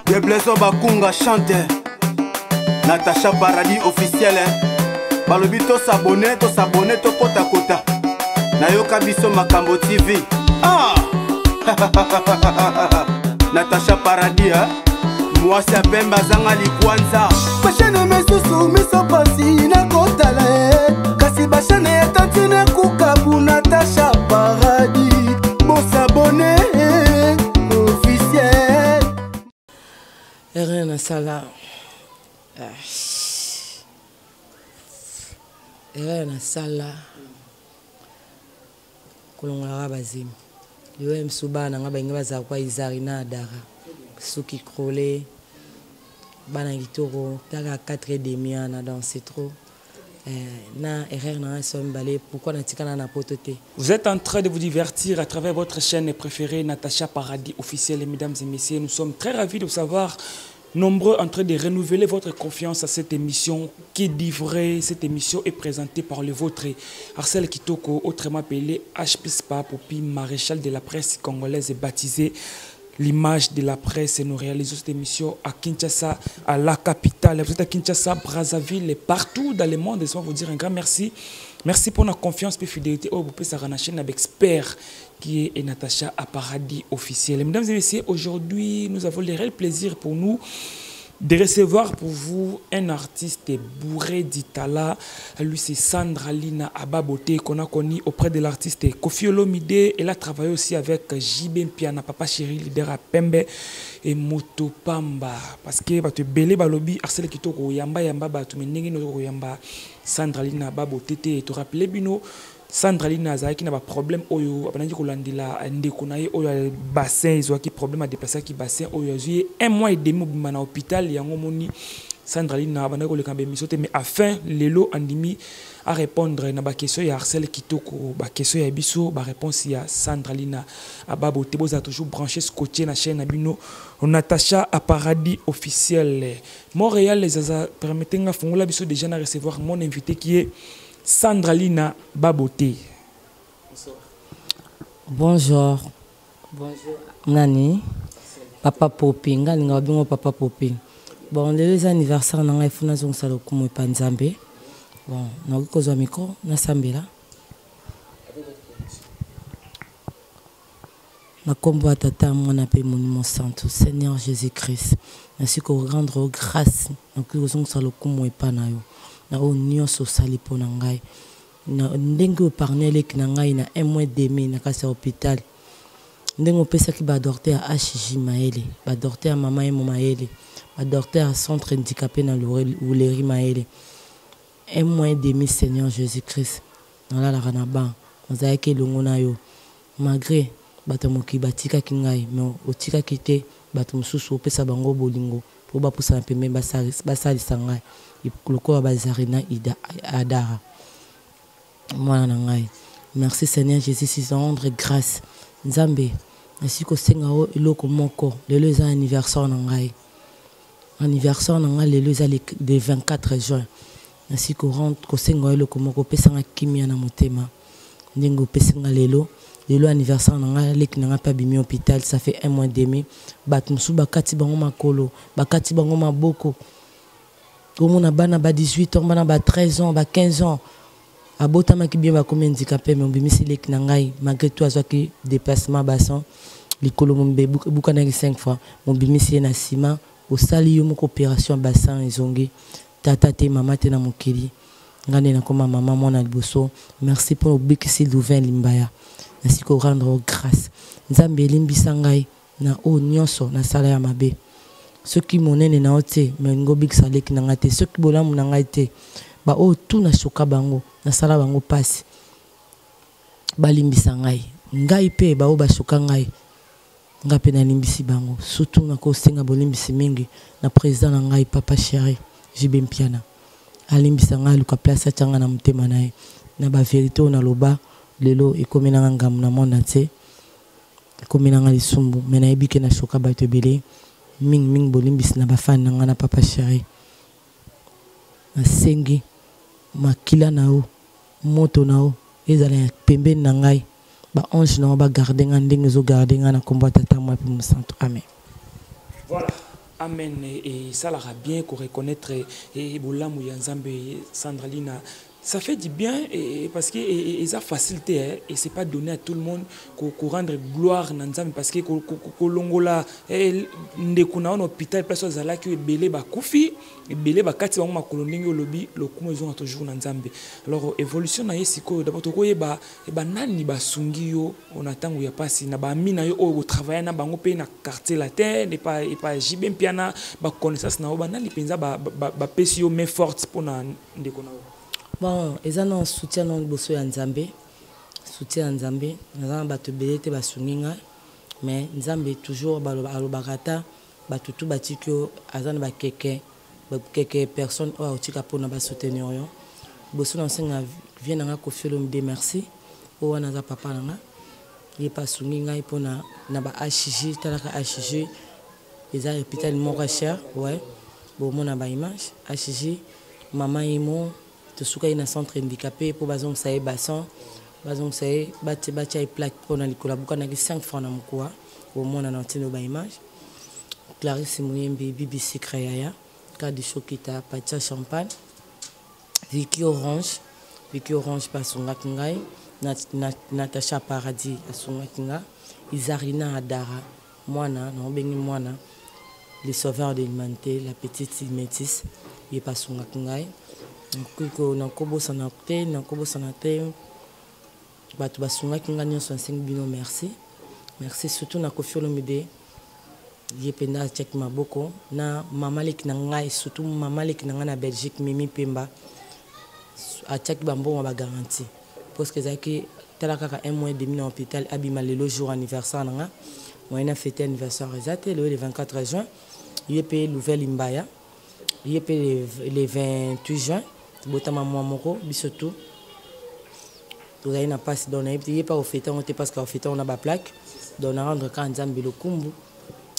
De Blaiso Bakunga chante Natacha Paradis officiel Balobi to s'abonner, to kota kota Nayoka biso Makambo TV. Ah Natacha Paradis moi c'est Pemba Zanga Likwanza. Bachane mesusu miso pasi na kotala kasi bachane tantine kukabu Natacha Paradis. Bon s'abonner officiel. Rien à ça là. Rien à ça là. Kolonga bazim. Yo msuba na ngaba ingaza kwa izarina dara. Suki krole. Bana gitoro taga 4h30 na danser trop. Na erreur na sombalé pourquoi na tikana na pototé. Vous êtes en train de vous divertir à travers votre chaîne préférée Natacha Paradis officielle. Mesdames et messieurs, nous sommes très ravis de vous savoir nombreux en train de renouveler votre confiance à cette émission qui dit vrai. Cette émission est présentée par le vôtre Arcel Kitoko, autrement appelé HPSPA, Popi, maréchal de la presse congolaise, baptisé l'image de la presse. Et nous réalisons cette émission à Kinshasa, à la capitale. Vous êtes à Kinshasa, Brazzaville et partout dans le monde. Et je vais vous dire un grand merci. Merci pour notre confiance et fidélité. Vous pouvez s'arranger une chaîne avec expert qui est Natacha Paradis officielle. Mesdames et messieurs, aujourd'hui, nous avons le réel plaisir pour nous de recevoir pour vous un artiste bourré d'Itala. Lui, c'est Sandra Lina Ababoté, qu'on a connu auprès de l'artiste Kofi Olomide. Elle a travaillé aussi avec JB Mpiana, Papa Chéri, leader à Pembe et Moto Pamba. Parce que tu belé balobi, Arsèle Kitoko, Yamba Yamba, tu menengi no Yamba, Sandra Lina Ababoté, et tu rappelles Bino. Sandra Lina Azaki n'a pas problème oyo apana ko landila ndeko na ye oyo bassin ils ont qui problème à déplacer qui bassin oyo un mois et demi na hôpital yango moni Sandra Lina abana ko le kambe misote mais afin lelo andimi à répondre na ba question ya Arcel Kitoko ba question ya biso ba réponse ya Sandra Lina Ababoté boza toujours branché scotché na chaîne abino Natacha Paradis officiel Montréal les aza permettez nga fongola biso déjà na recevoir mon invité qui est Sandra Lina Ababoté. Bonjour. Bonjour. Nani? Papa Popi. Nga bingo Papa Popi. Bon, les anniversaires nanga ifuna zonga salo kumu panzambe. Bon, na ko micro na sambela. Na kombo tata mwana pe monument santo Seigneur Jésus-Christ. Ainsi qu'on rendre grâce na ko zonga salo kumu panayo. Na union sociale pour nangai na ndenge parnele ki nangai na un mois demi na kasa hôpital ndenge pesa ki ba docteur HJ Maele ba docteur mama et Maele ba docteur centre handicapé na Louleri Maele un mois demi Seigneur Jésus-Christ na la ranaba nzaya ke longona yo malgré batamoki batika ki ngai mais otika kite batumsusu pesa bango bolingo pour ba poussa pembe basali sangai Loko Bazarina Ida Adara. Moi nangai. Merci Seigneur Jésus si rendre grâce. Nzambe. Ainsi que Sengao loko moko le leza anniversaire nangai. Anniversaire nangai le leza le 24 juin. Ainsi que rentre ko Sengao loko moko pesanga kimia na motema. Ndingo pesanga lelo anniversaire nangai lek nanga pa bimi hôpital ça fait un mois et demi. Batmusu bakati bango makolo, bakati bango maboko. Comme on a bana ba 18 ans, bana ba 13 ans, ba 15 ans. Abota ma ki bien ba combien handicapé mais on bimisi lek nangai malgré tout azaki déplacement bassin likolo mombe bukana 5 fois mon bimisi na sima au sali yo moko opération bassin ezongi tata te mama te na mokili ngane na koma mama mona liboso merci pour obikisi Louvain Limbaya ainsi que rendre grâce nzambe limbisa ngai na o nyonso na sala ya mabe ceux qui monene na ote mais ngobik salek na ngate ceux qui bolam na ngate ba o tout na choka bango na sala bango passe ba limbisa ngai pe ba o ba choka ngai ngape na limbisi bango surtout na ko senga bolimbisi mingi na président na ngai Papa Chéri JB Mpiana alimbisa ngai luka place changa na mutema nae na ba vérité na loba lelo ekomina ngam na monde entier ekomina ngai sumbu mena ebike na choka ba tebele ming bolimbis na bafan na Papa Chéri asengi makila nao moto nao ezala pembe na ngai ba ange nao ba garder nga ndenge zo garder nga na kombo tata moi pe musanto amen. Voilà. Amen. Et ça l'aura bien qu'on reconnaître et Boulamu Yanzambe Sandralina. Ça fait du bien et parce que ils ont facilité hein, et c'est pas donné à tout le monde qu'on rendre gloire Nanzambe parce que Kolongola ndekuna un hôpital place aux ala que belé ba kufi et belé ba kati ba makoloningo lobi le kuma ils ont toujours Nanzambe. Alors évolution na yesiko d'abord to koyeba e ba nani ba sungio on attend où y a pas si na ba mina yo au travail na bango pe na quartier latin et pas jibem piana ba connaissance na ba nani penza ba pesio main forte pour na ndekuna. Bon, ils ont un soutien dans le bosso Nzambe, soutien Nzambe. Nous avons battu belete basunginga, mais Nzambe toujours balobagata, battu tout bati que azan ba quelques personnes au autika pour na ba soutenir yo. Bosso na senga vient na ko felo me merci. O wana za papa na il pas sunginga pour na ba HJ talaka HJ. Ils ont hôpital moko cher, ouais. Bon mon na ba image HJ maman imo te souka ina centre handicapé pour bazong sae bassin bazong sae bati plaque pour na likola buka na 5 francs na mkoa au mona na ntino ba image Clarisse Muyembi BBC Créaya cas de chokita pacha champagne Vicky Orange pasonga kingai Natasha Paradis asonga kinga Izarina Adara mwana na bengi mwana les sauveurs de l'humanité la petite métisse il pasonga kingai na kobo sanate batu basunga kinga nyonso nsengi bino merci surtout na Koffi Olomide yependa check maboko na mamalek na ngai surtout mamalek na ngai na Belgique Mimi Pemba a check bambo ba garantie parce que zaki talaka 1 mois et demi na hôpital abima le jour anniversaire nanga on a fêté anniversaire exact le 24 juin yepé nouvelle imbaya yepé le 28 juin botama moi moko bisoto vous avez na passe dans n'ayez pas au fêter on était parce qu'au fêter on a ba plaque donc on rendre quand Nzambe le kumbu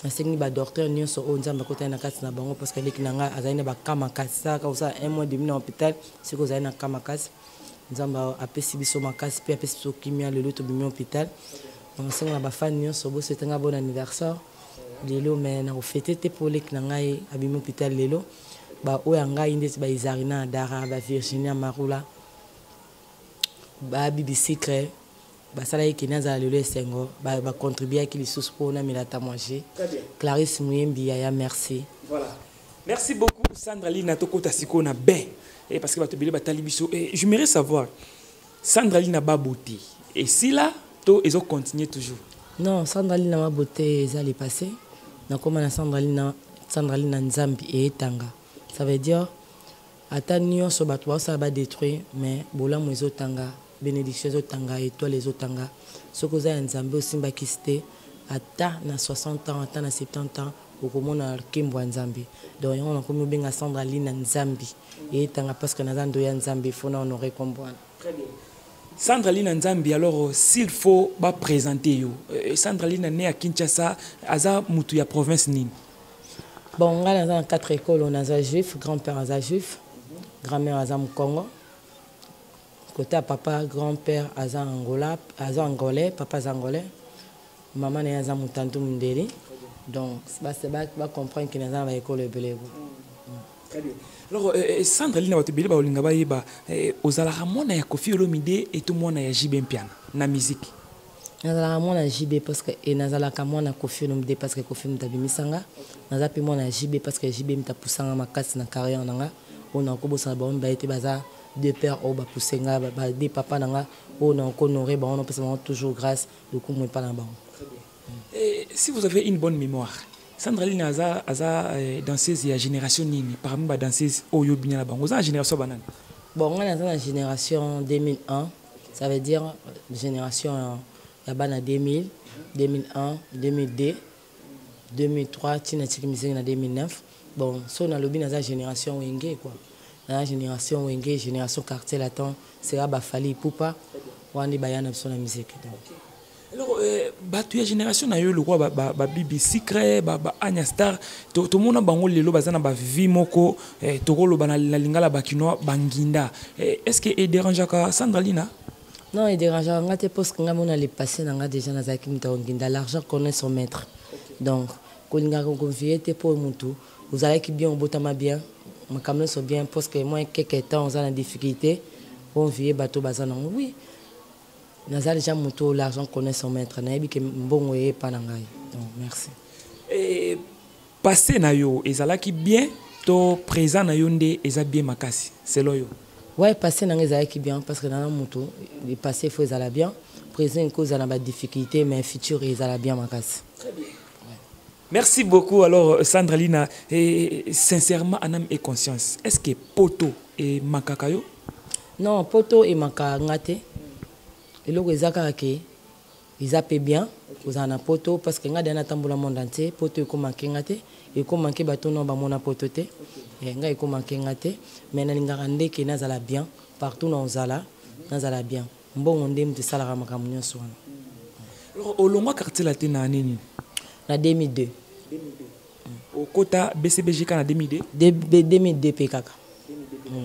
asengi ba docteur nyonso o Nzambe kota na kati na bango parce que leki nanga azaina ba kama kasa ka usa 1 mois et demi na hôpital c'est que azaina kama kasa Nzambe apesi biso makasi pe apesi biso kimia le loto bimi hôpital on sengi na ba fan nyonso bo c'est un bon anniversaire lelo mais na au fêter te pour leki nanga abimi hôpital lelo ba oyanga indesi ba Izarina Dara ba Virginia Marula ba BBC Cré ba sala ikinaza lelo esengo ba contribuer ki lisusu pour na milata manger Clarisse Muyembi ya merci voilà merci beaucoup Sandra Lina tokota sikona ben et parce que ba tobile ba talibiso et je voudrais savoir Sandra Lina ba beauté et si là to ils ont continué toujours non Sandra Lina ba beauté ezali passé na koma na Sandra Lina Nzambi et Tanga. Ça veut dire, attendre sur batwa ça va détruire, mais bola mwezo tanga, bénédiction zo tanga, étoile les tanga. Ce que ça Nzambe aussi m'a quitté, ata na 60 ans, ata na 70 ans, au comment na kimbo Nzambe. Donc on a comme bien Sandra Lina Nzambi et tanga parce que na zando ya Nzambe faut na honorer comprendre. Très bien. Sandra Lina Nzambi alors s'il faut ba présenter yo. Sandra Lina né à Kinshasa, aza mutu ya province nini. Bon, on a dans 4 écoles, on a un juif, grand-père a un juif, grand-mère a un Congo. Côté à papa, grand-père a un angolais, papa a angolais. Maman a un mutantu mundeli. Donc, c'est pas comprendre qu'il y a une école de Belé. Très bien. Alors, Sandra Lina Watubili, aux Alaramona, il y a Koffi Olomide et tout le monde a JB piano, la musique. Nazala mona JB parce que et nazala kamona Koffi Olomide parce que Koffi mtabimisanga nazala pe mona JB parce que JB mtapusanga makasi na carrière nanga on a kobosa ba on ba été baza deux pères au ba pusenga ba des papa nanga on a honoré ba on peut toujours grâce le coup moi pas là bas. Et si vous avez une bonne mémoire Sandra Lina aza danseuse ya génération nini parmi ba danseuse oyo binya la bango za génération banane. Bon on est dans la génération 2001 ça veut dire génération là-bas en 2000, 2001, 2002, 2003, Tina Tchikimizeng en 2009. Bon, ça on a lobby dans la génération Wenge quoi. Dans la génération Wenge, génération quartier latin, c'est là Fali Poupa, on est bayana sur la musique. Alors, la génération na yo le roi ba BBC Cré, ba Anya Star, to mona bango lelo bazana ba vie moko, to rolo ba na lingala ba kino banginda. Est-ce que est dérangeant ka Sandra Lina? Non, il dérange pas parce que nous avons passé déjà dans l'argent connaît son maître. Donc, kolinga konvie te pour mutu ozalaki bien obotama bien makamno so bien parce que moi quelque temps on a la difficulté on vie bateau bazana oui nazali déjà mutu l'argent connaît son maître na yebi ke mbongo ye pa na ngai donc merci et passé na yo ezalaki bien to présent na yo nde eza bien makasi selon yo ouais passé na ngai ezalaki bien parce que dans la mutu le passé faut ezala bien présent cause na ba difficulté mais futur ezala bien makasi très bien. Merci beaucoup. Alors, Sandra Lina, et sincèrement, en âme et conscience, est-ce que Poto et Makakayo? Non, Poto et Makangate. Et là, ils appellent bien. Vous en avez Poto parce que nous avons un monde entier. Poto est comme Makangate. Et comme manqué bateau non bamona Potote. Et nous avons Makangate. Mais nous avons un qui n'a bien. Partout dans Zala, nous avons bien. Bon, on dit que c'est la Makamunyo Swan. Alors, au long quartier la tena nini? En 2002. Au quota BCBG en 2002 2002 PKK.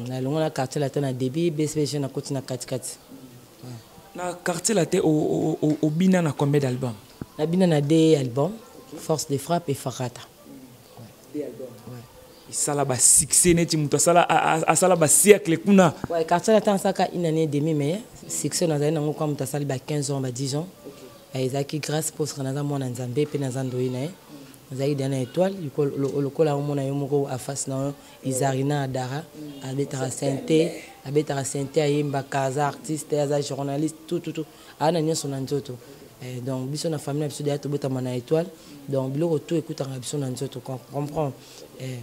Na longa quartier la tena débit BCBG na koti na katikati. Na quartier la te au bina na combien d'albums? Na bina na 2 albums, Force de frappe et Farata. 2 albums. Ouais. Ça là bas succès net muto ça là à ça là bas siècle kuna. Ouais, quartier la tena saka une année et demie mais succès na zali nango comme ta sali ba 15 ans ba 10 ans. Ezaki grâce pour ce qu'on a mona nzambe pe na zandoine ezaki dana étoile lokola mona yo moko a face na Izarina Adara abetara santé ayemba kaza artiste aza journaliste tout ana nyoso na nzoto donc biso na famille biso de to botama na étoile donc biloko tout écoute en biso na nzoto comprendre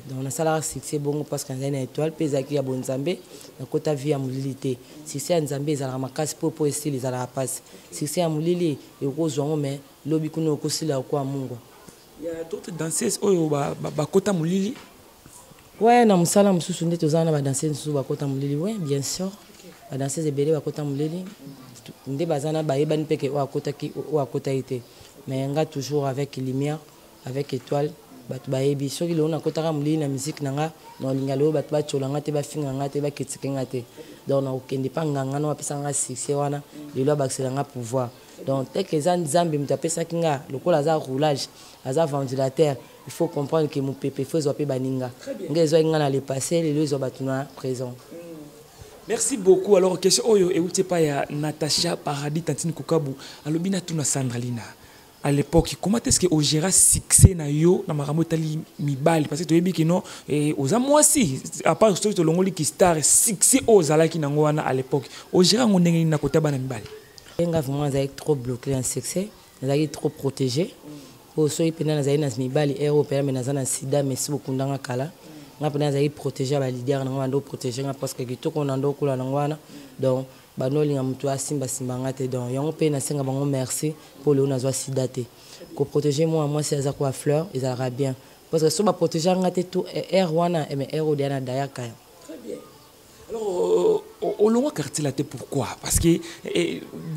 donc na sala succès bongo parce que na étoile pe ezaki ya bonzambe na kota vie ya mulilité succès ya nzambe ezala makasi po style ezala passe succès ya mulili ekozwa mais lobi kuno okosila kwa mungu. Il y a d'autres danseuses oyo ba kota mulili. Ouais na musala mususu nde tozana ba danseuses mususu ba kota mulili ouais bien sûr ba danseuses ebele ba kota mulili nde bazana ba yebani peke o akota ki o akota ite mais nga toujours avec lumière avec étoile batu ba yebi soki lo na kota ka mulili na musique nanga no lingalo batu ba cholanga te ba finga nga te ba kitikenga te donc na okende pa nganga no apesa nga succès wana lelo ba nga pouvoir donc tek ezan zambi mutapesa kinga lokola za roulage aza ventilateur il faut comprendre que mon pépé faut zoper baninga ngezo nga na le passé les zo batuna présent. Merci beaucoup. Alors question oyo euti pa ya Natacha Paradis Tantine Kukabu alobina tuna Sandra Lina à l'époque comment est-ce que au gérant succès na yo na makambo tali mibali parce que tu yebi que non et aux moi aussi à part ce que longoli qui star succès aux ala ki nango wana à l'époque au gérant ngondenge na kota bana mibali nga vraiment za trop bloqué en succès za trop protégé pour ceux qui na za na mibali européen mais na sida mais si beaucoup ndanga kala nga pena za protégé ba leader na ndo protéger nga parce que kitoko na ndo kula ngwana donc banoli nga mtu asimba simbanga te donc yango pe na senga bango merci pour le na zo sida te ko protéger moi c'est za quoi fleur ils aura bien parce que so ba protéger nga te tout air wana mais air o diana dayaka. Très bien. Alors au long quartier là pourquoi parce que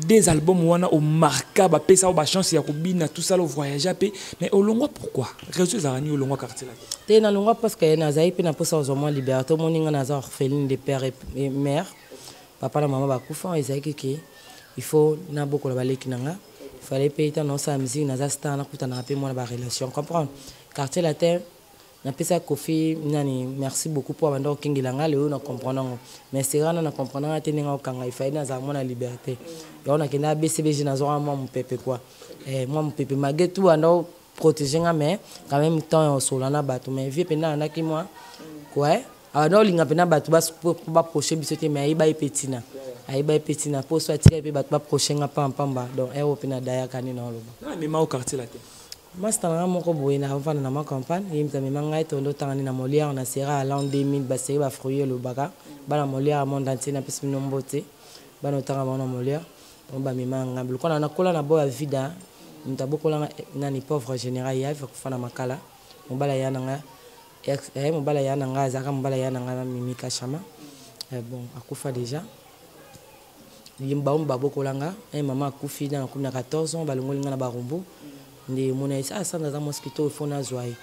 des albums wana au marqué ba pesa ba chance ya kobina tout ça le voyager mais au long pourquoi réseau zarani au long quartier là te na longa parce que na zai pe na posa aux moins liberté moninga na za orpheline de père et mère papa na maman ba kufa ezaki ki il faut na boko la baleki nanga il fallait payer dans sa musique na za star na kutana pe moi ba relation comprendre quartier la terre na pesa Kofi nani merci beaucoup pour abando kingilanga leo na comprendre mais c'est rana na comprendre te ninga okanga il fallait na za mona liberté yo na kenda BCBG na zo moi mon pépé quoi moi mon pépé malgré tout ando protéger nga mais quand même temps solana bato mais vie pena na ki moi quoi ando linga pena bato ba procher bisote mais aiba petina pour soit tirer pe bato ba procher nga pamba donc pena daya kanina loba na mais ma au quartier là. Moi, c'est un moko boy na avant na ma campagne, il me manga to ndo tangani na Molière na sera à l'an 2000 ba sera ba fruyer le baga, ba na Molière monde entier na pesi nombote, ba no tanga ba na Molière, on ba mi manga blo kona na kola na boya vida, mtaboko la nani pauvre général ya fa kufana makala, mbala ya nanga mbala ya nanga zaka mbala ya nanga mimi kashama. Bon, akufa déjà. Yimba on ba bokolanga, maman akufi na 14 ans, ba longolinga na barumbu. Ndi mona isa sanda za mosquito fona zwai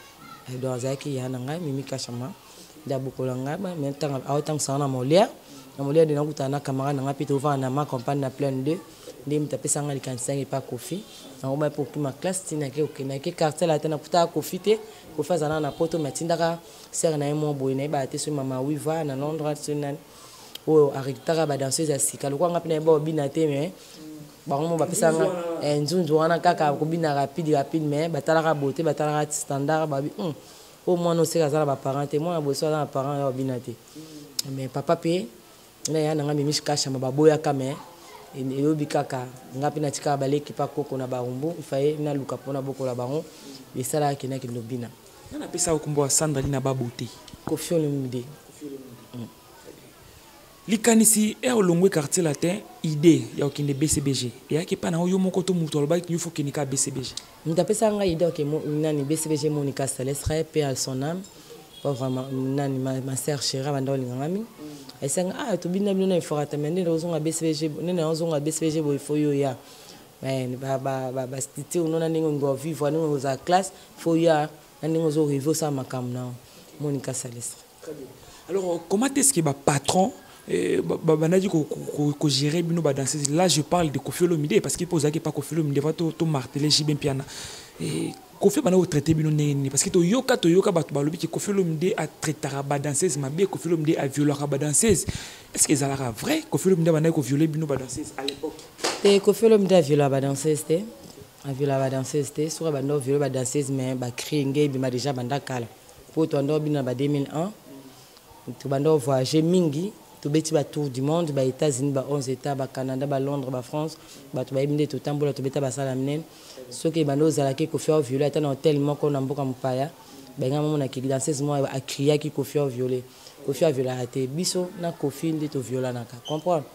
do azaki ya nanga mimi kashama da bukolanga ba mentanga awtang sana Molière na Molière de nakutana kamera nanga pito va na ma campagne na plein de ndi mtapesa nga likanisa ngi pa Kofi on va pour ma classe tinake okenake quartier la tena puta kofite ko faza na poto matindaka ser na mo boyne ba te so mama wiva na Londres so nan o arikitaka ba danseuse asika lokwa ngapi na ba obina te mais bango ba pesanga nzunzu wana kaka ko bina rapide mais batalaka beauté batalaka standard ba au moins no seka za ba parents moi na boso na parents ya obina te mais papa pe na ya na ngami mishikasha mababoya kame eyobi kaka ngapi na tika baleki pa koko na barumbu ifaye na luka pona boko la baron besala kina kilobina na pesa okumbo Sandra lina babote Koffi Olomide likanisi olongwe quartier latin idée ya okinde BCBG ya ke pana oyo moko to muto loba ki faut kinika BCBG mtapesa nga idée ke nani BCBG Monica Celestre paix à son âme pas vraiment nani ma sœur chérie banda olingami esenga to bina bino na forata mende rozonga BCBG nene rozonga BCBG bo ifoyo ya ba stiti unona ningo ngo vivre ningo za classe foya ningo zo rivo sa makamna Monica Celestre. Très bien. Alors comment est-ce que ba patron banadi ko gérer bino ba danseuse là je parle de Koffi Olomide parce qu'il pose pas Koffi Olomide va to marteler Jibin Piana et Koffi bana o traiter bino neni parce que to yoka bato balobi ki Koffi Olomide a traitera ba danseuse mabe Koffi Olomide a violé ba danseuse est-ce que ça la vrai Koffi Olomide bana ko violer bino ba danseuse à l'époque et Koffi Olomide a violé ba danseuse te a violé ba danseuse te sur ba no violé ba danseuse mais ba créer ngé bima déjà banda kala pour to ndo bina ba 2001 to banda voyager mingi to beti ba tour du monde ba États-Unis ba 11 états ba Canada ba Londres ba France ba to ba binde to tambola to beta ba sala mnen so ke bando zala ke Koffi o violé ata na hôtel moko na mboka mpaya ba nga mona ki danseuse mo a crier ki Koffi o violé Koffi a violé ate biso na Koffi ndi to viola naka comprendre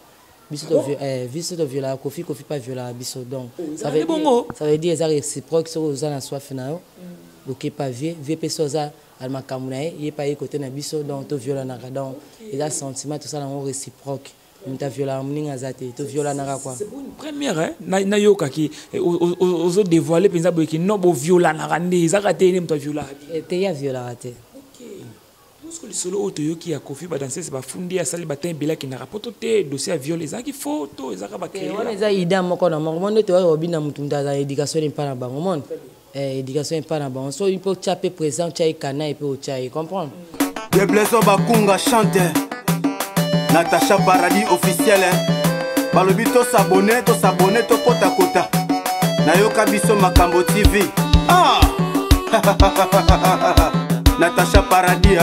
biso to viola Koffi pas viola biso donc ça veut dire ça réciproque so za na soif na yo donc pas vie pesoza al makamuna ye pa côté na biso donc to viola naka donc et ça sentiment tout ça na réciproque mta viola mninga zate to viola naka quoi c'est une première hein na yoka ki aux autres dévoiler penza boki no bo viola naka ndi za kate ni mta viola te ya viola rate OK parce que le solo auto yoki ya Koffi ba danser ba fundi ya sali batin bela ki na rapporto te dossier à viol ezaki photo ezaka ba créer on eza ida moko na monde to obina mutumda za éducation ni pa na bango monde éducation pas na bango so il peut chaper présent chai kana et peut chai comprendre de blessons bakunga chante Natacha Paradis officiel balobi to s'abonner to kota na yoka biso makambo TV Natacha Paradis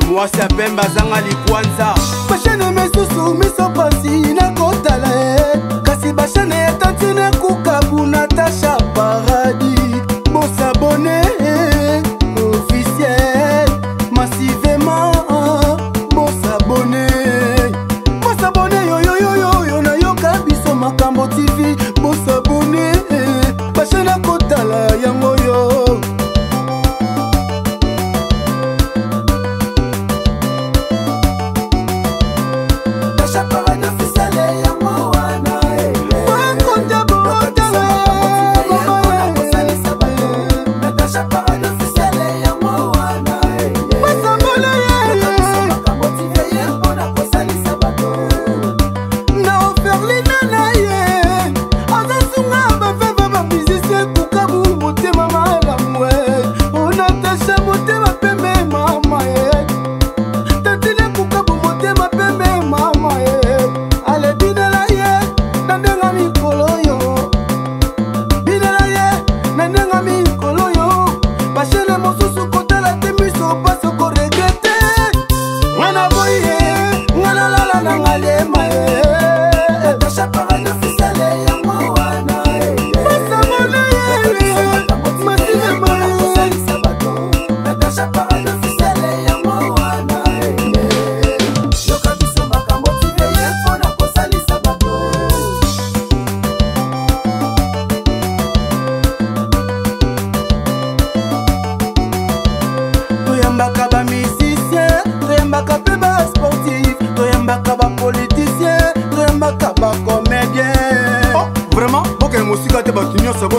moi c'est Pemba zanga likwanza bashane mesusu miso pasi na kotala kasi bashane tantine kukabu Natacha Paradis bon s'abonner officiel massivement bon s'abonner yo na yoka biso makambo TV bon s'abonner bashane kotala yango yo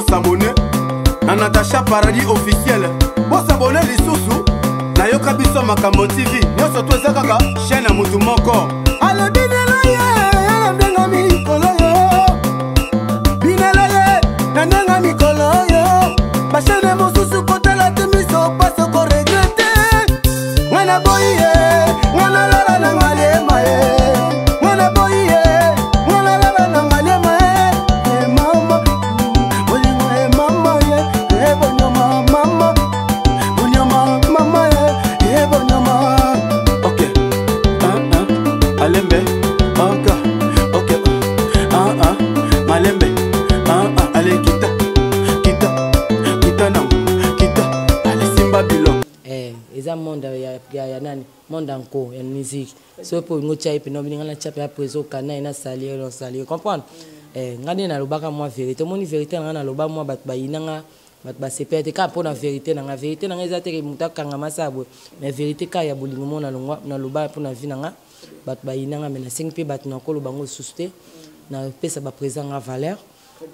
s'abonner na Natacha Paradis officiel bo s'abonner lisusu na yoka biso makambo TV nyoso to ezaka chaîne ya mutu moko ala binela ye ala ndenga mikolo yo binela ye na ndenga ngana boye ngana lala na ngalema ngana boye ngana lala na ngalema mama bolingo mama bonyoma mama bonyoma mama bonyoma. Ok Alembe ok Malembe allez kita nango kita allez simba bilo eza monde ya nani monde encore ya musique so pour ngo chai pe no binga na chapa ya preso kana ina salier no salier comprendre ngani na lobaka moi vérité moni vérité na loba moi bat bayinanga bat ba sepete ka pona vérité na vérité na eza te mutaka ngama sabo mais vérité ka ya bolingo mona longwa na loba pona vinanga bat bayinanga mais na 5 pe bat na ko lobango susté na pesa ba présent nga valeur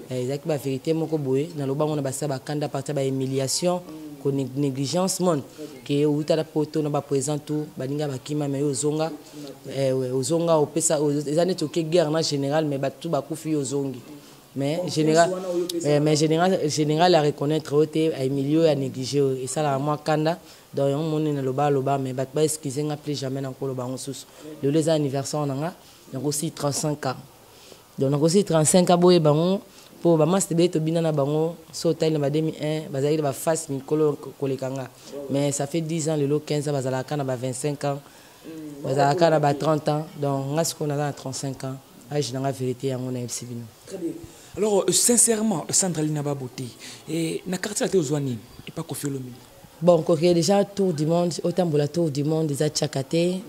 ezaki ba vérité moko boye na lobango na basa ba kanda partir ba humiliation ko négligence monde que uta la poto na ba présent tout baninga bakima mais ozonga ozonga opesa ezane to ke guerre na général mais batu bakufi ozongi mais général à reconnaître ote ay milieu à négliger et ça la moi kanda donc on moni na loba mais bat ba excuser nga plus jamais na ko lobango sous le les anniversaire nanga donc aussi 35 ans donc aussi 35 ans boye bango pour ba master beto binana bango so taille na 2001 bazali ba face mikolo kolekanga mais ça fait 10 ans le lo 15 ans bazala kana ba 25 ans bazala kana ba 30 ans donc ngasko na 35 ans âge na vérité yango na FCBino. Très bien. Alors sincèrement Sandraline Baboté et na quartier la ozwani et pas Koffi Olomide. Bon ko déjà tour du monde autant pour la tour du monde des achakate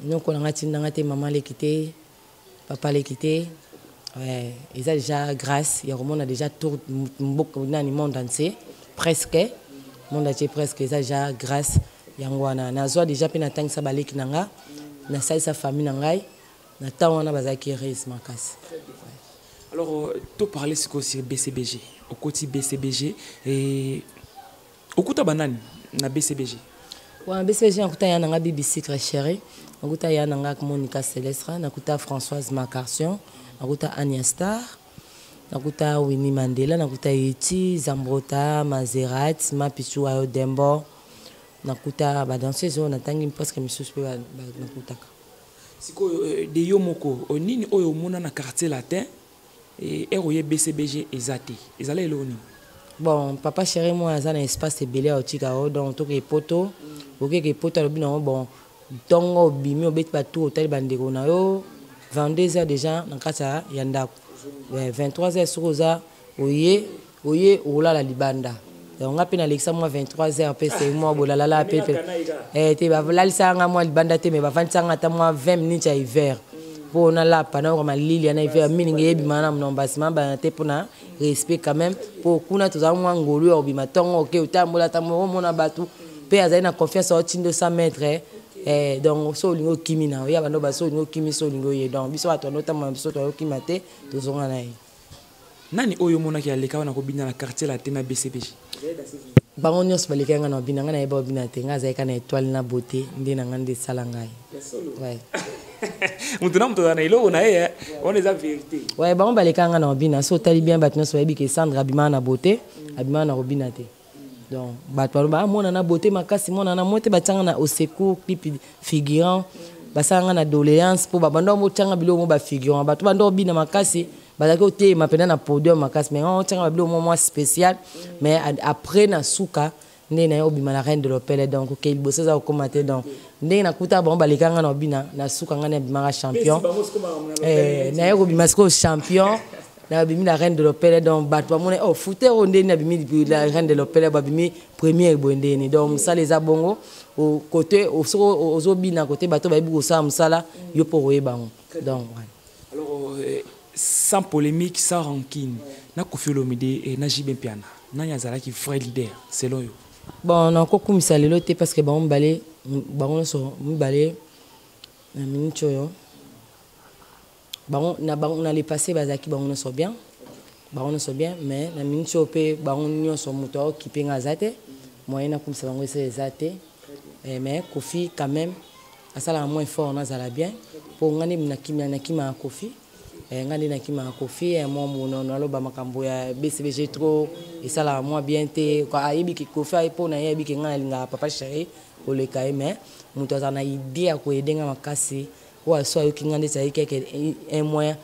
nous ko nga tinanga te maman l'équité papa l'équité. Ouais, ils ont déjà grâce, il y a déjà tout le monde entier, presque, monde entier presque, ils ont déjà grâce, il y a déjà plein de temps que ça balèque nanga, na sa famille nangai, na temps on a besoin qui reste ma casse. Alors, tu parlais sur BCBG, au côté BCBG et au côté banane na BCBG. Ouais, BCBG on côté ya nanga BBC très chéri, on côté ya nanga Monica Célestra, on côté Françoise Macarsion. Nakuta Anya Star, nakuta Winnie Mandela, nakuta Iti, Zambrota, Mazerat, Mapichu Ayo Dembo, nakuta danseuse on atangi presque misusu pe nakutaka. Siko de yomoko onini oyo mona na quartier latin et eroye BCBG ezate. Ezala eloni. Bon, papa chéri moi azana espace belé au Tikao donc to ke poto, ke poto lobi na bon tongo bimi obeti batou hotel bandeko na yo 22h déjà dans kata yanda 23h sur oza oye ola la libanda donc ngapi na lexa moi 23h pese moi bolala la pepe te ba lalisa nga moi libanda te mais ba vantsanga ta moi 20 minutes à hiver pour na la pana comme lili na hiver miningi yebi mana mnombasima ba te pona respect quand même pour kuna toza moi ngolu obima tongo OK utambola tamo mona batu pe azana confiance au tindo 100 mètres donc so lingo kimi na ya bando ba so lingo kimi so lingo ye donc biso bato notamment biso to kimi te to zonga na nani oyo mona ki aleka wana ko bina na quartier la tena BCBG bango nyos baleka nga na bina nga na eba bina te nga zaika na étoile na beauté ndi na ngande sala ngai ouais mutuna mutuna na ilo na ye on est la vérité ouais bango baleka nga na bina so tali bien bat nyos babi ke Sandra abima na beauté abima na robina te donc bato ba mona na beauté makasi mona na mote batanga na au secours clip figurant basanga na doléance pour babando mo tanga bilo mo ba figurant bato bando bina makasi bazaki ote mapenda na podium makasi mais on tanga bilo mo spécial mais après na suka ndé na obima la reine de l'opéra donc OK il bosse ça au commenter donc ndé na kuta bon balikanga na obina na suka ngana bima champion na yo obima sko champion la bimi la reine de l'opéra donc batwa mon oh fouter ondé na bimi la reine de l'opéra ba bimi premier bondé donc ça les abongo au côté au zobina côté bato ba ibu ça musala yo pour bango donc alors sans polémique sans rancune na Koffi Olomide et na Jibé Piana na yazala qui vrai leader selon yo bon na ko kumisa lelo te parce que bango balé bango so balé na minute yo bango na les passé bazaki bango no so bien mais na minute opé bango nyo so moto qui penga zate moyen na kumisa bango c'est zate mais Koffi quand même asala moins fort na zala bien pour ngani na kima Koffi ngani na kima Koffi moi mono na loba makambo ya BCBG trop et ça la moi bien te quoi ayebi ki Koffi ay po na yebi ki ngani nga papa chéri koleka ye mais moto aza na idée ya koyede nga makasi oyo so ayoki nga nde ezali keke un mois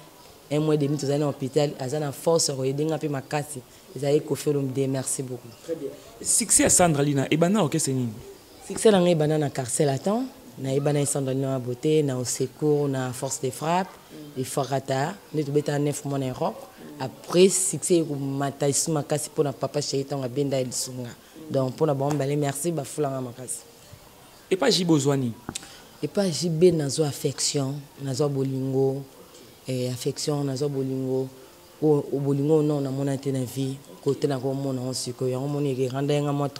et demi tozali na hôpital aza na force ya koyede nga mpe makasi ezali kofelo mde merci beaucoup. Très bien. Succès à Sandra Lina ebanda orchestre nini? Succès na nga ebanda na Carcel Attends na ebanda Sandra Lina ya beauté na au secours na force de frappe Iforata nde tobeta 9 mois na Europe. Après succès ekomata isu makasi mpona papa chéri ntango abenda elisunga donc mpona bango mibale merci bafulanga makasi. Epa jibe ozwani? Epa jibe nazwa affection nazwa bolingo affection nazwa bolingo bolingo non namona te na vie kote na komona on sikoyo yango moni ekiranda yanga mwa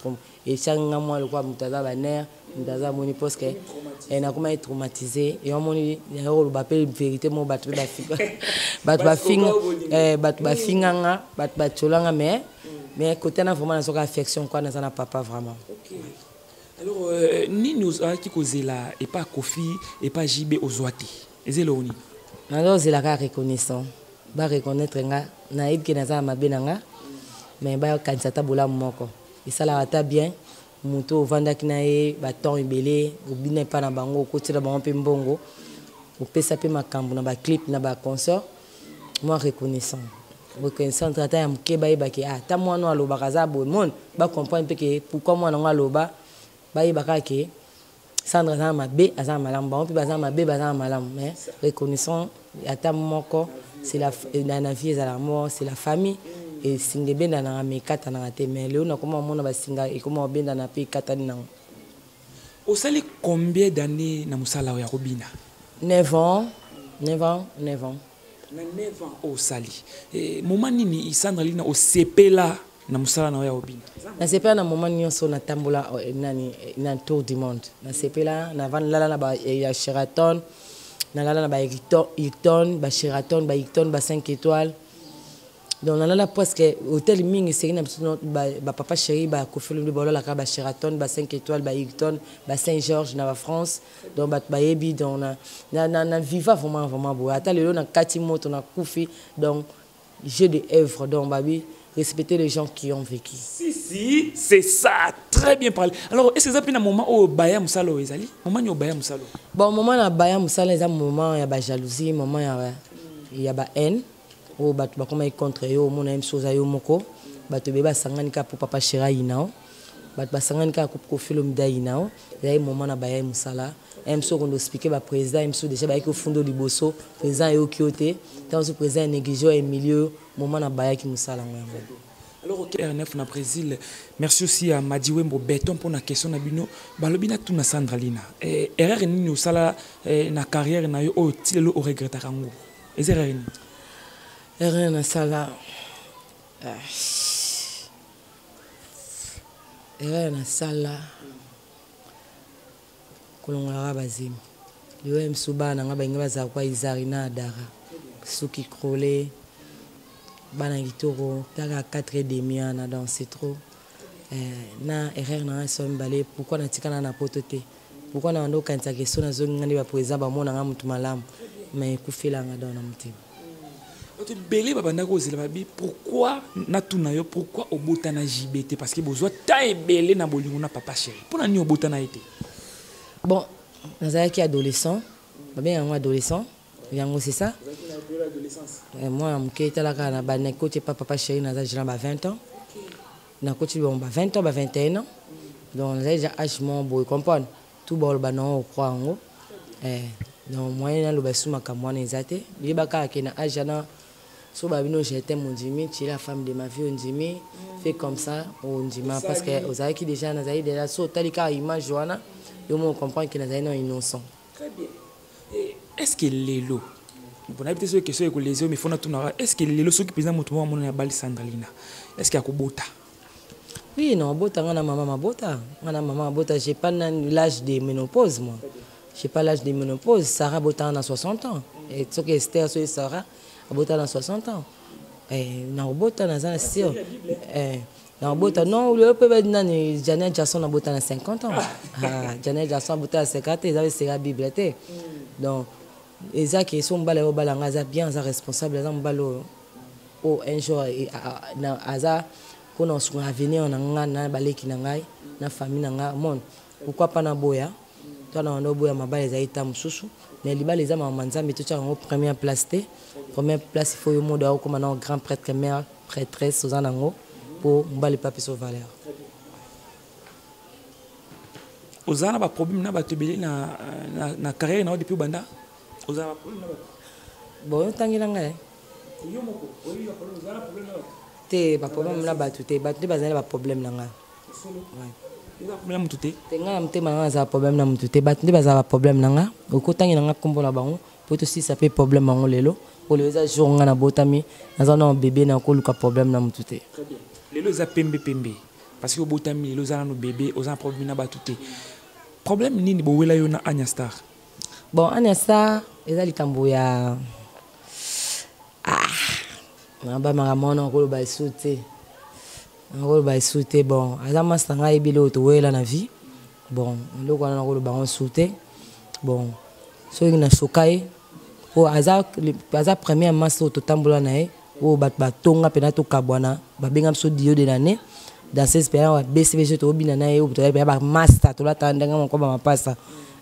esanga mwa lokwa moto aza baner moto aza moni poske nakoma traumatisé yango moni yango oloba mpe vérité mo bato bato bafinganga bato batiolanga mais kote na vraiment nazoka affection kwa naza na papa vraiment. Alors nini ozalaki kozela epa Kofi epa jibe ozwati ezela oni? nazozela kaka reconnaissant bareconnaître nga nayebi ke naza na mabe na nga mais bakanisa ata bolamu moko esalaka ata bien moto ovandaki na ye baton ebele obina epa na bango okotila bango mpe mbongo opesa mpe makambo na baclip na baconsort moi reconnaissant ata ya moke bayebaki ata mwana alobaka aza boye mone bacomprendre mpe ke pourquoi mwana ngo aloba bayebaka ke Sandra aza na mabe aza na malamu bango mpe baza na mabe baza na malamu mais reconnaissant ata moko c'est la vie ezala mort c'est la famille et singa ebendanaka me ekatanaka te mais lelo nakoma omona basinga ekoma obendana mpe ekatani nango. Osali combien d'années na mosala ya kobina? 9 ans. Na 9 ans osali moment nini Sandra Lina osepela na mosala na ya kobina? Nasepela na moment nyonso natambola na tour du monde nasepela nalala na ya Sheraton nalala na ba Hilton ba Sheraton ba Hilton ba 5 étoiles donc nalala presque hôtel mingi seri na ba papa chéri ba kofelo de bolola ka ba Sheraton ba 5 étoiles ba Hilton ba Saint-Georges na ba France donc ba yebi donc na viva vraiment beau ata lelo na kati moto na kufi donc jeu de œuvre donc babi respecter les gens qui ont vécu. Si, c'est ça, très bien parlé. Alors, est-ce que ça fait un moment où Baya Moussalo est allé? Moment où Baya Moussalo? Bon, moment où Baya Moussalo est un moment où il y a jalousie, moment où il y a haine, où il y a contre eux, où il y a une chose à eux, où il y a sanganika pour papa chéra inao, il y a sanganika pour kofilo mda inao, il y a un moment où Baya Moussala, il y a un expliquer le président, il y a déjà au fond de Liboso, le président est au Kyoto, le président est négligé au milieu, moment où Baya Moussala. Alors, R9 na Brésil, merci aussi à Madiwembo Béton pour la question de Bino. Balobina tout na Sandra Lina. Erreur ni sala na carrière na yo o tilelo o regretta kango. Est erreur ni? Erreur na sala. Erreur na sala. Kolonga bazim. Yo msuba na ngaba ngaba za kwa izarina dara. Suki krole. Bana gitoro taga 4h30 na dans c'est trop na erreur na somme balé pourquoi na tikana na pototé pourquoi na ndo kanisa question na zongi ngani ba président ba mona nga mutu malamu mais kufela nga dans na mutima oto belé babanda ko zela babi pourquoi na tuna yo pourquoi obota na JBT parce que bozwa ta belé na bolingo na papa chéri pona ni obota na été bon nazala ki adolescent ba bien un adolescent yango c'est ça. Moi je suis là na côté papa chéri na j'ai 20 ans na côté bon 20 ans 21 ans donc j'ai âge mon boy comprendre tout bol ba non croit ngo donc moi na lo basu makamwa na ezate libaka ke na âge na so ba bino j'étais mon dimi tu es la femme de ma vie on dimi fait comme ça on dima parce que aux qui déjà na zaï déjà so talika image joana yo mo comprendre que na zaï non innocent. Très bien. Est-ce que Lelo, on a peut-être cette question avec les hommes, mais faut tout est-ce que Lelo ceux qui président mouvement mon na bali Sandra Lina, est-ce qu'il y a bota? Oui non bota ngana maman bota j'ai pas l'âge de ménopause moi. J'ai pas l'âge de ménopause, Sarah bota na 60 ans et ce que Esther so Sarah bota na 60 ans. Na bota na za sûr. Na bota non le peut être nani Janet Jackson na bota na 50 ans. Janet Jackson bota na 50 ans, ils avaient la bibliothèque. Donc eza qui sont balé au balanga za bien za responsable za mbalo o un jour na aza kono sur avenir na nga na baleki na ngai na famille na nga mon pourquoi pas na boya toi na ndo boya mabale za ita mususu mais libala les ama manzambe tout ça en première place il faut yo modo comme un grand prêtre mère prêtresse aux anango pour mbali papi so valeur ozana ba problème na ba tebeli na carrière na depuis banda ozana ba problème na ba bon tangi nanga yo moko oyo ozana problème na ba te ba problème na ba tuté ba bazana ba problème nanga ouais eza problème tuté te nga mtema nanga za problème na mtuté ba tuté baza ba problème nanga okotangi nanga kombo na bango pour to si ça peut problème bango lelo pour les jours nga na botami naza na bébé na ko luka problème na mtuté très bien lelo za pembe parce que botami lelo za na bébé ozana problème na ba tuté problème nini bo wela yo na Anya Star bon Anya Star eza likambo ya ba maramona ko ba sauter ngolo ba sauter bon azama sanga ebile to wela na vie bon ndoko na ko ba on sauter bon so ina shokai po aza premier master to tambola na e o bat tonga pena to kabwana ba benga so dio de l'année dans ces expériences BCBG to bina na e o to ba master to la tandanga mon ko ba mapasa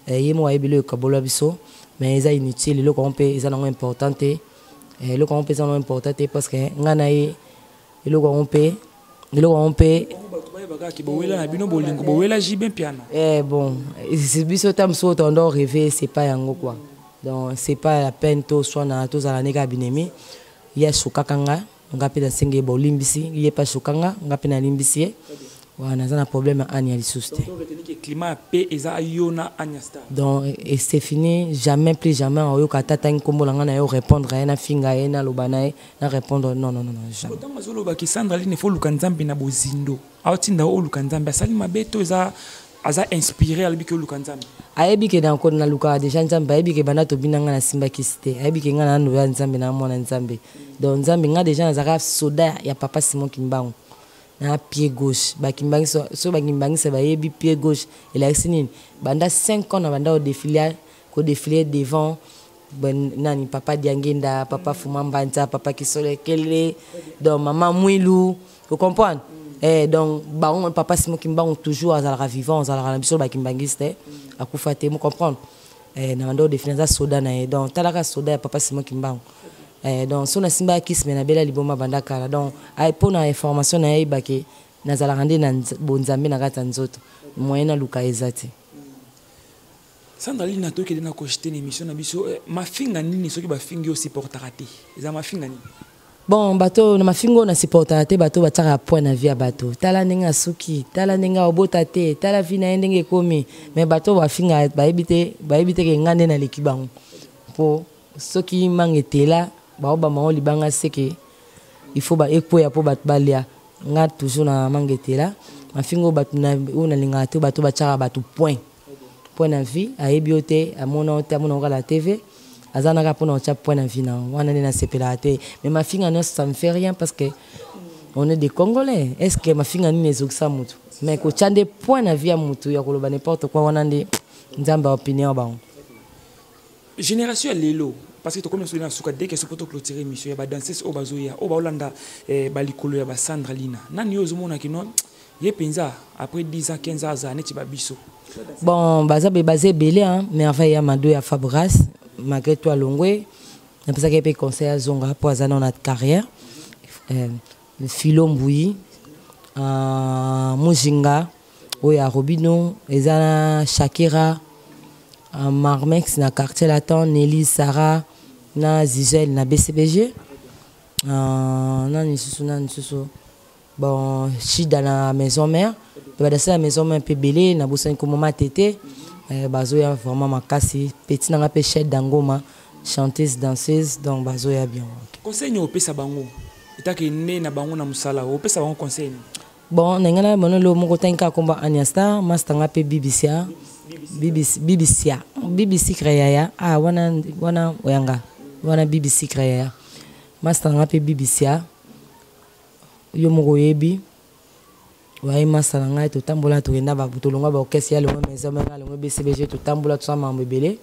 yemo ebile ko bola biso mais eza inutile le ko pe eza na importante le ko pe eza na importante parce que ngana e le ko pe bon c'est biso tam so tondo rêver c'est pas yango quoi donc c'est pas la peine to soit na to za neka binemi ya shukakanga ngapi da senge bo limbisi ye pas shukanga ngapi na limbisi wana zana problème ani ali souste climat paix eza yona Anya Star donc et c'est fini jamais plus jamais oyo katata nkombo langa na yo répondre na finga na lobana na répondre non jamais autant mazolo ba ki Sandra Line fo luka nzambe na bozindo aotinda o luka nzambe asali mabeto eza aza inspiré albi ke luka nzambe ayebi ke na ko na luka déjà nzambe ayebi ke bana to binanga na simba kisite ayebi ke ngana ndo ya nzambe na mwana nzambe donc nzambe nga déjà nazaka soda ya papa Simon Kimbangu na pied gauche bakimbangi so bakimbangi ça va yebi pied gauche et la sinine banda 5 ans na banda au défilé devant nani papa Diangenda papa Fumambanza papa Kisole Kele donc maman Mwilu vous comprenez donc baron papa Simon Kimbangu toujours azalaka vivant azalaka biso bakimbangi c'était akufa te vous comprendre na banda au défilé za soda na donc talaka soda ya papa Simon Kimbangu donc so na simba kisme na bela liboma banda kala donc ay pona information na yebake nazala rande na bonzambe na kata nzoto moyena luka ezati Sandra Line na toke na ko jeter une émission na biso mafinga nini soki ba fingi o supportera te eza mafinga nini bon bato na mafingo na supportera te bato bataka point na vie bato tala ninga suki tala ninga obota te tala vie na ndenge komi mais bato ba finga ba ebite ke ngande na likibango po soki mangetela ba maon libanga seke il faut ba ekoya po bat balia nga toujours na mangetela mafingo bat na una linga te bato bachara bato point na vie aebiote amona la TV azana ka pona cha point na vie na wana na sepela te mais mafinga non ça me fait rien parce que on est des Congolais est-ce que mafinga ni nezoksa mutu mais ko chande point na vie ya mutu ya koloba n'importe quoi wana ndi nzamba opinion ba génération lelo parce que to comme sur na suka dès que ce poto clôturer émission ya ba danseuse o bazoya o ba olanda ba likolo ya ba Sandra Line nani yo zomona ki non ye penza après 10 ans 15 ans za neti ba biso bon baza be basé belé hein merveille ya mado ya Fabras malgré toi longwe na pesa ke pe conseil à zonga pour azana na carrière Philo Mbouyi Mujinga oya Robino ezana Shakira Marmex na quartier latin Nelly Sarah na Zigel na BCBG na nisusu bon Chida na maison mère badasa la maison mère pebele na bosa ko mama tété bazoya vraiment makasi petit na pe chef d'angoma chanteuse danseuse donc bazoya bien conseil no pesa bango itake ne na bango na musala o pesa bango conseil bon ngana bono lo moko tanka komba Anya Star master nga pe BBC créaya wana oyanga wana BBC créaya master nga pe BBC yo moko yebi wayi master nga to tambola to kenda ba butolonga ba okesi ya longa maison nga longa BCBG to tambola to sama mbebele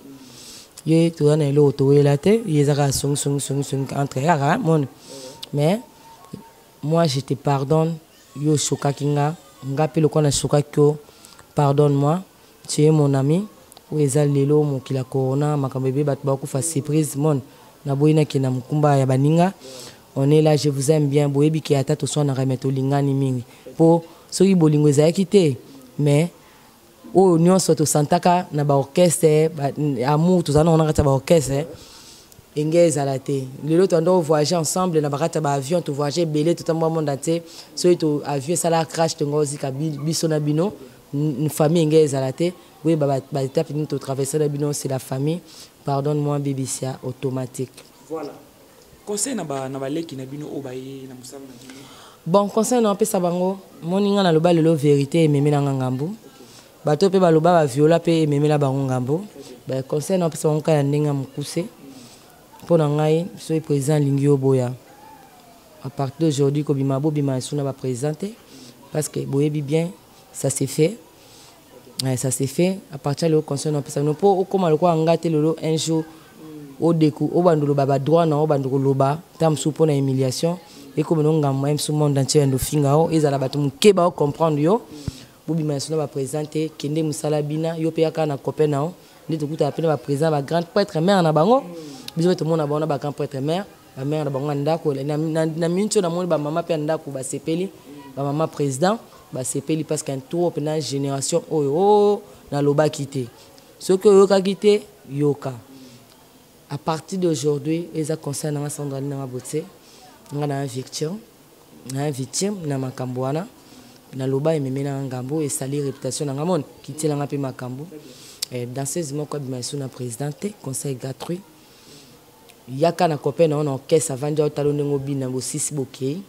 ye to na lo to wela te yezaka sung entre yaka mon mais moi je te pardonne yo choka kinga ngapi le kona choka kyo pardonne-moi tu es mon ami ou eza lelo mokila corona makambo ebe bato bakufa surprise mon na boyina ke na mukumba ya baninga. On est là, je vous aime bien. Boyebi ki ata to so na remetto lingani mingi. Po soki bolingo ezaki te mais o nyonso to santaka na ba orchestre amour to zana on a ba orchestre engeza la te. Lelo to ndo voyager ensemble na bakata ba avion to voyager belé tout le monde entier. So to avion sala crash to ngozi ka biso na bino une famille engeza la te. Oui ba étape ni to traverser la bino c'est la famille. Pardonne-moi BBC automatique. Voilà. Conseil na baleki na bino obaye na musala na bino. Bon conseil na pesa bango moninga na loba lelo vérité ememe na ngambo. Bato pe baloba ba viola pe ememe la bango ngambo. Ba conseil na pesa bango ka ndenga mukuse. Pour ngai so président lingi oboya. À partir d'aujourd'hui ko bima bo bima suna ba présenter parce que boyebi bien ça s'est fait. Ouais, ça s'est fait à partir le conseil na pesa no po comme le ko ngate lelo un jour au décou au bandolo baba droit na au bandolo loba tam soupo na humiliation et comme non ngam même sous monde entier ndo finga o ezala bato mukeba o comprendre yo bobi masona ba présenter kende musala bina yo pe aka na copain na o ndito kuta apena ba présent ba grand prêtre mère na bango biso to mona ba grand prêtre mère ba mère na bango ndako na mincho na moni ba mama pe ndako ba sepeli ba mama président ba sepeli parce qu'un tour pena génération o na loba quitté ce que yo ka quitté yoka. À partir d'aujourd'hui, les conseils dans la Sandraline dans la beauté, on a une victime, na makamboana, na loba et même na ngambo et salir réputation dans le monde qui tient la paix makambo. Dans ces mois quoi bimaïsou na présidente, conseil gratuit. Yaka na copain na on caisse avant de talon ngobi na bo 6 bokei.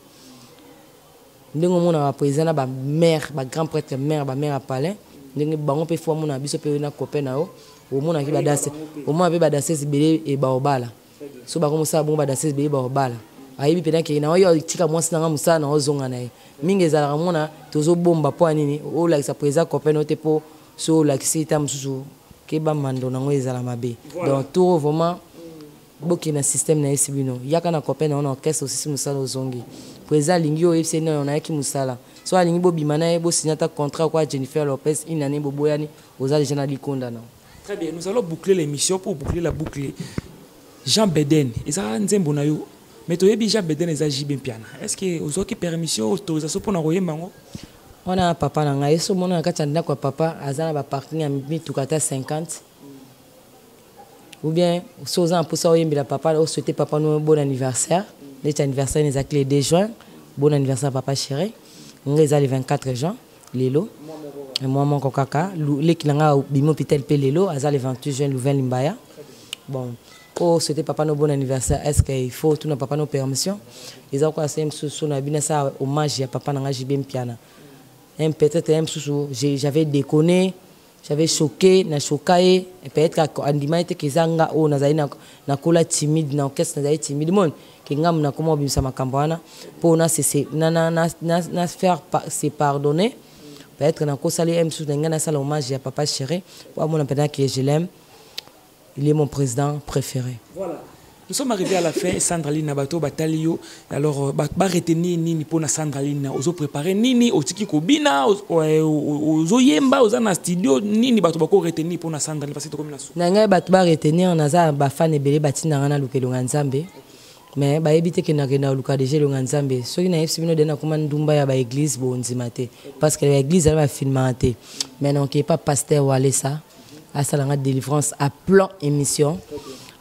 Ndengo mona président ba mère, ba grand prêtre mère, ba mère à palais. Ndengo bango pe fo mona biso pe na copain na o. Au moins qui va danser au moins avec danser belé et baobala so ba comme ça bon ba danser belé baobala ayibi pena ke na yo tika mwasi na musa na ozonga na mingi za ramona tozo bomba po nini o la sa présent copain ote po so la kisita msusu ke ba mando na ngwe za la mabe donc tout vraiment boki na système na esibino yaka na copain na on orchestre aussi musa ozongi présent lingio FC na on a ki musala so alingi bo bimana bo signata contrat quoi Jennifer Lopez une année boboyani oza déjà na likonda na. Très bien, nous allons boucler l'émission. Pour boucler la boucle, Jean Beden, mais tu es Jean Beden et Jibin Piana. Est-ce que vous avez permission autorisation pour envoyer mango? On a papa nanga yeso mona katanda kwa papa azana ba parking ya mi tukata 50 ou bien soza pour ça oyembi la papa o souhaiter papa nous bon anniversaire. Notre anniversaire les actes le 2 juin. Bon anniversaire papa chéri. On est le 24 juin lelo. Et moi mon kaka l'équipe nga bimo pitel pelelo aza le 28 juin Louvain Limbaya. Bon oh c'était papa no bon anniversaire est-ce qu'il faut tout na papa no permission ils ont quoi c'est sous na bina ça hommage à papa nanga Jibem Piana un peut-être un sous j'avais déconné j'avais choqué na choqué et peut-être qu'andima était kezanga o na zaina na kola timide na orchestre na timide mon kingam na comment bimsa makambana pour na c'est na faire se pardonner. Peut-être que je vais faire hommage à papa chéri. Pour moi, je l'aime. Il est mon président préféré. Voilà. Nous sommes arrivés à la fin. Sandraline Nabato Batalio. Alors, retenir Nini pour Sandraline. Ozo préparer Nini au Tiki Kobina, aux Oyemba, aux Ana Studio. Nini Bato Bako retenir pour Sandraline. Parce que c'est comme la soupe. Nanga Bato retenir. On a un fan et belé bâti dans la Luke Longanzambe. Mais ba éviter que na gena luka déjà le nganzambe so ina fc bino dena kuma ndumba ya ba église bo nzimate parce que l'église elle va filmante mais non qui est pas pasteur Wale ça à ça la délivrance à plan émission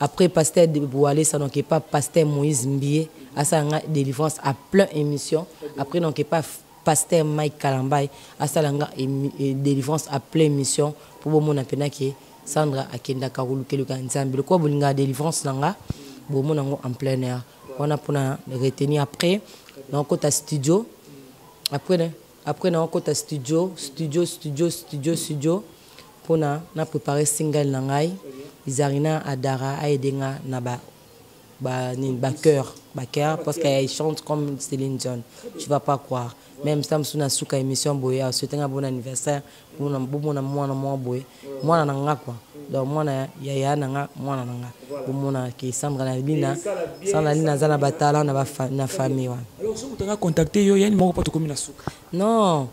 après pasteur de Wale ça donc qui est pas pasteur Moïse Mbie à ça la délivrance à plein émission après donc qui est pas pasteur Mike Kalambay à ça la délivrance à plein émission pour mon apena qui Sandra akenda karuluke le nganzambe le quoi bolinga délivrance nanga en plein air. On a pour retenir après dans le côté studio. Après dans le côté studio pour na préparer single nangai. Izarina Adara Aedenga na ba cœur parce qu'elle chante comme Céline Dion. Tu vas pas croire. Même si on a souka émission boya, souhaiter un bon anniversaire pour moi boy. Moi nanga quoi. Donc moi na yaya nanga moi nanga. Pour moi qui Sandra Nalina, Sandra Nalina zana batala na famille. Alors si vous avez contacté yo, il y a une mot pour te communiquer. Non.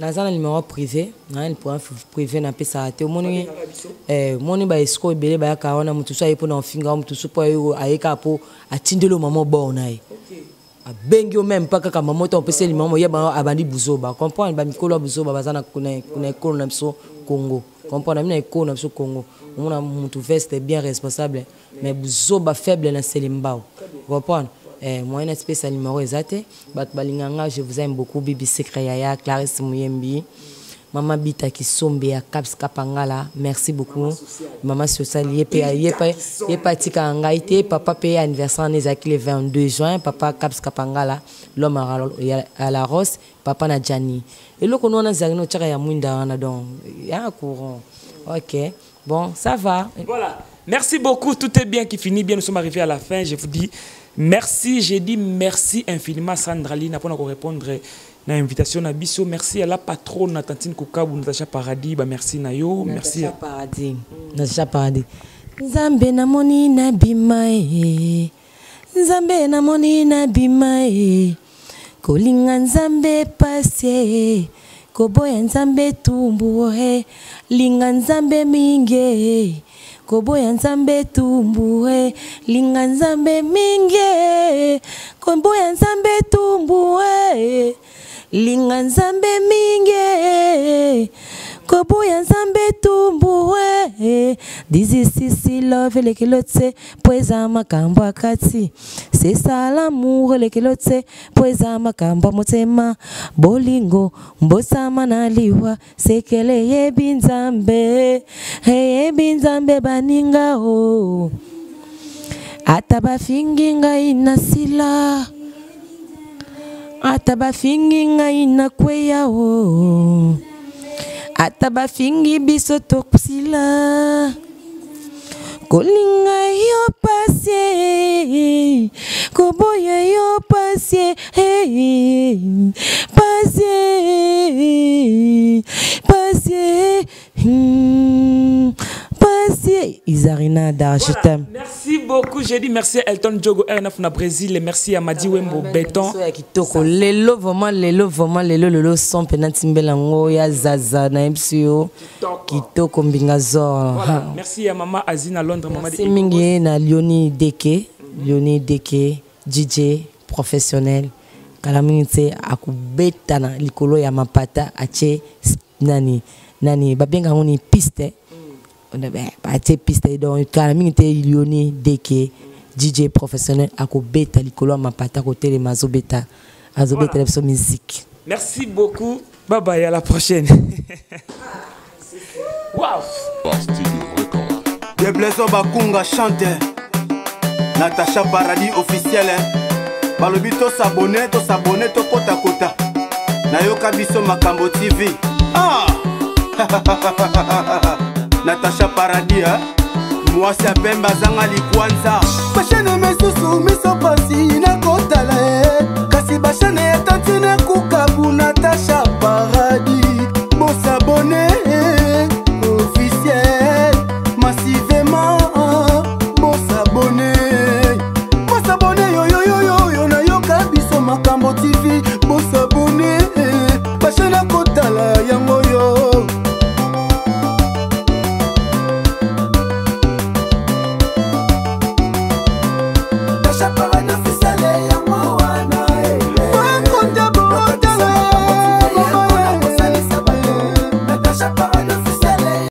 naza na numéro privé na un point privé na pesa te moni moni ba esco ebele ba ka wana mutu so ayepo na ofinga mutu so po ayeka po atindelo mama bona ye abengi o même pas kaka mama to pesa li mama yeba abandi buzoba comprendre ba mikolo buzoba bazana kuna ekolo na biso Congo comprendre na ekolo na biso Congo mona mutu veste bien responsable mais buzoba faible na selimbao comprendre moi une espèce de numéro exact bat balinganga je vous aime beaucoup Bibi Secret Yaya Clarisse Muyembi Maman Bita qui sombe à Caps Kapangala merci beaucoup Maman social yepa tika ngaite papa paye anniversaire nezaki le 22 juin papa Caps Kapangala l'homme à la rose papa na Jani et loko no na zagno tchaka ya mwinda wana donc ya courant OK bon ça va voilà merci beaucoup tout est bien qui finit bien nous sommes arrivés à la fin je vous dis merci, j'ai dit merci infiniment Sandra Lina pour nous répondre à l'invitation à Bisso. Merci à la patronne Tantine Koukabou, Natacha Paradis, bah merci Nayo, merci. Natacha Paradis, Natacha Paradis. Nzambe na moni na bimae, Nzambe na moni na bimae, kolinga Nzambe passe, koboya Nzambe tumbuhe, linga Nzambe minge. Koboya Nzambe tumbuhe linga Nzambe minge koboya Nzambe tumbuhe linga Nzambe minge koboya Nzambe tumbuhe this is sisi love lekelotse poeza makambo akati c'est ça l'amour lekelotse poeza makambo motema bolingo mbosama na liwa sekele yebi Nzambe yebi Nzambe baninga o ataba fingi ngai na sila ataba fingi ngai na kweya o ataba fingi biso tokusila kolinga yo pasie koboya yo pasie pasie pasie pasie Isarina Dar je t'aime. Merci beaucoup j'ai dit merci à Elton Diogo R9 na Brésil et merci à Madi Wembo Béton kitoko lelo vraiment son penanti mbelango ya zaza na MCO kitoko mbingazo merci à maman Azina Londres maman de mingi na Lioni Deke DJ professionnel kala mingi akubeta na likolo ya mapata ache nani babenga ngoni piste on a ache piste donc kala mingi Lioni Deke DJ professionnel akubeta likolo ya mapata ko tele mazobeta azobeta la musique. Merci beaucoup. Bye bye, à la prochaine. Wow. De Blaiso Bakunga chante Natacha Paradis officiel balobi to s'abonner to kota kota nayoka biso makambo TV Natacha Paradis moi c'est Pemba zanga likwanza Bachane mesusu miso